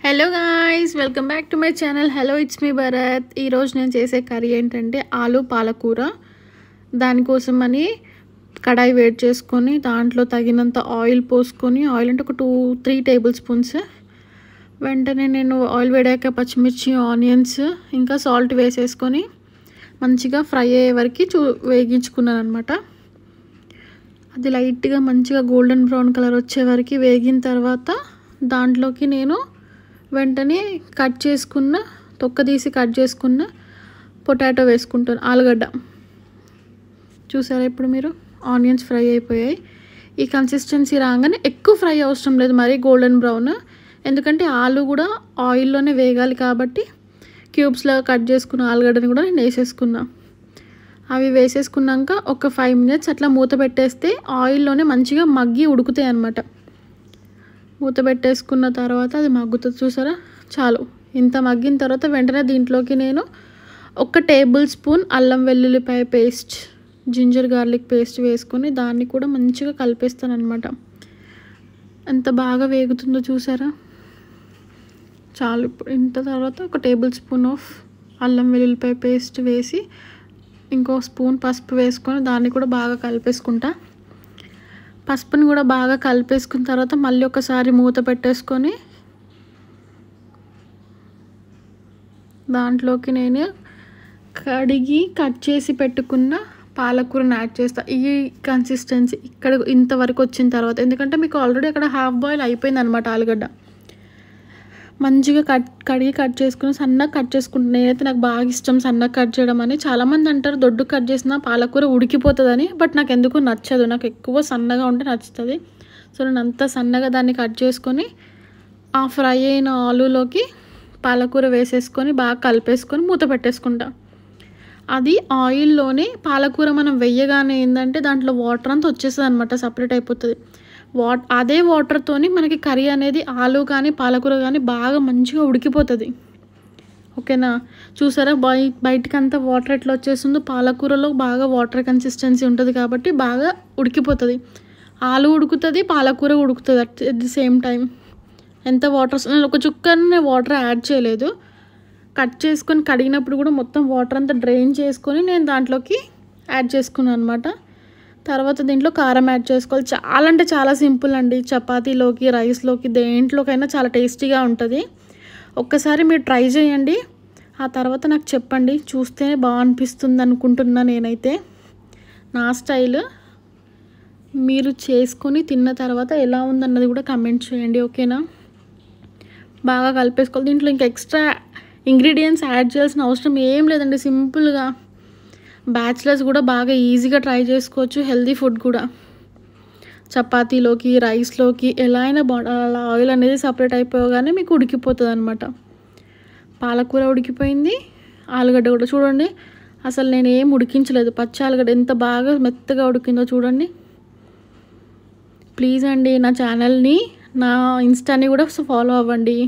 Hello guys, welcome back to my channel. Hello, it's me Bharat. ఈరోజు నేను చేసే curry ఏంటంటే ఆలు పాలకూర. దానికోసం అని కడాయి వేడి చేసుకొని దాంట్లో తగినంత ఆయిల్ పోసుకొని, ఆయిల్ అంటే ఒక 2-3 టేబుల్ స్పూన్స్. వెంటనే నేను ఆయిల్ వేడాక పచ్చిమిర్చి, ఆనియన్స్ ఇంకా సాల్ట్ వేసేసుకొని మంచిగా ఫ్రై అయ్యే వరకు వేగించుకున్నాను అనమాట. అది లైట్గా మంచిగా గోల్డెన్ బ్రౌన్ కలర్ వచ్చే వరకు వేగిన తర్వాత దాంట్లోకి నేను వెంటనే తొక్క తీసి కట్ చేసుకున్న పొటాటో వేసుకుంటాను, ఆలుగడ్డ. చూసారా ఇప్పుడు మీరు, ఆనియన్స్ ఫ్రై అయిపోయాయి. ఈ కన్సిస్టెన్సీ రాగానే ఎక్కువ ఫ్రై అవసరం లేదు, మరీ గోల్డెన్ బ్రౌన్. ఎందుకంటే ఆలు కూడా ఆయిల్లోనే వేగాలి కాబట్టి క్యూబ్స్లో కట్ చేసుకున్న ఆలుగడ్డని కూడా నేను వేసేసుకున్నా. అవి వేసేసుకున్నాక ఒక 5 minutes అట్లా మూత పెట్టేస్తే ఆయిల్లోనే మంచిగా మగ్గి ఉడుకుతాయి అన్నమాట. మూత పెట్టేసుకున్న తర్వాత అది మగ్గుతుంది, చూసారా. చాలు, ఇంత మగ్గిన తర్వాత వెంటనే దీంట్లోకి నేను 1 టేబుల్ స్పూన్ అల్లం వెల్లుల్లిపాయ పేస్ట్, జింజర్ గార్లిక్ పేస్ట్ వేసుకొని దాన్ని కూడా మంచిగా కలిపేస్తాను అనమాట. ఎంత బాగా వేగుతుందో చూసారా. చాలు, ఇప్పుడు ఇంత తర్వాత 1 టేబుల్ స్పూన్ ఆఫ్ అల్లం వెల్లుల్లిపాయ పేస్ట్ వేసి ఇంకో స్పూన్ పసుపు వేసుకొని దాన్ని కూడా బాగా కలిపేసుకుంటా. పసుపుని కూడా బాగా కలిపేసుకున్న తర్వాత మళ్ళీ ఒకసారి మూత పెట్టేసుకొని దాంట్లోకి నేను కడిగి కట్ చేసి పెట్టుకున్న పాలకూరని యాడ్ చేస్తా. ఈ కన్సిస్టెన్సీ ఇక్కడ ఇంతవరకు వచ్చిన తర్వాత, ఎందుకంటే మీకు ఆల్రెడీ అక్కడ హాఫ్ బాయిల్ అయిపోయింది అనమాట ఆలుగడ్డ. మంచిగా కడిగి కట్ చేసుకుని సన్నగా కట్ చేసుకుంటాను. నేనైతే నాకు బాగా ఇష్టం సన్నగా కట్ చేయడం అని. చాలామంది అంటారు దొడ్డు కట్ చేసిన పాలకూర ఉడికిపోతుందని, బట్ నాకు ఎందుకు నచ్చదు. నాకు ఎక్కువ సన్నగా ఉంటే నచ్చుతుంది. సో నేను అంత సన్నగా దాన్ని కట్ చేసుకొని ఆ ఫ్రై అయిన ఆలులోకి పాలకూర వేసేసుకొని బాగా కలిపేసుకొని మూత పెట్టేసుకుంటా. అది ఆయిల్లోనే పాలకూర మనం వెయ్యగానే ఏంటంటే దాంట్లో వాటర్ అంతా వచ్చేస్తుంది అనమాట, సపరేట్ అయిపోతుంది. అదే వాటర్తోని మనకి కర్రీ అనేది ఆలు కానీ పాలకూర కానీ బాగా మంచిగా ఉడికిపోతుంది. ఓకేనా. చూసారా బయటికి అంతా వాటర్ ఎట్లా వచ్చేస్తుందో. పాలకూరలో బాగా వాటర్ కన్సిస్టెన్సీ ఉంటుంది కాబట్టి బాగా ఉడికిపోతుంది. ఆలు ఉడుకుతుంది, పాలకూర ఉడుకుతుంది అట్ ది సేమ్ టైం. ఎంత వాటర్, నేను ఒక చుక్కనే వాటర్ యాడ్ చేయలేదు. కట్ చేసుకొని కడిగినప్పుడు కూడా మొత్తం వాటర్ అంతా డ్రైన్ చేసుకొని నేను దాంట్లోకి యాడ్ చేసుకున్నాను అనమాట. తర్వాత దీంట్లో కారం యాడ్ చేసుకోవాలి. చాలా అంటే చాలా సింపుల్ అండి. చపాతీలోకి, రైస్లోకి, దేంట్లోకైనా చాలా టేస్టీగా ఉంటుంది. ఒక్కసారి మీరు ట్రై చేయండి, ఆ తర్వాత నాకు చెప్పండి. చూస్తేనే బాగా అనిపిస్తుంది అనుకుంటున్నా నేనైతే. నా స్టైల్ మీరు చేసుకొని తిన్న తర్వాత ఎలా ఉందన్నది కూడా కమెంట్ చేయండి, ఓకేనా. బాగా కలిపేసుకోవాలి. దీంట్లో ఇంకా ఎక్స్ట్రా ఇంగ్రీడియంట్స్ యాడ్ చేయాల్సిన అవసరం ఏం లేదండి. సింపుల్గా బ్యాచిలర్స్ కూడా బాగా ఈజీగా ట్రై చేసుకోవచ్చు. హెల్దీ ఫుడ్ కూడా. చపాతీలోకి, రైస్లోకి ఎలా అయినా అలా ఆయిల్ అనేది సపరేట్ అయిపోగానే మీకు ఉడికిపోతుంది అనమాట. పాలకూర ఉడికిపోయింది, ఆలుగడ్డ కూడా చూడండి. అసలు నేను ఏం ఉడికించలేదు. పచ్చి ఆలుగడ్డ ఎంత బాగా మెత్తగా ఉడికిందో చూడండి. ప్లీజ్ అండి నా ఛానల్ని, నా ఇన్స్టాని కూడా ఫాలో అవ్వండి.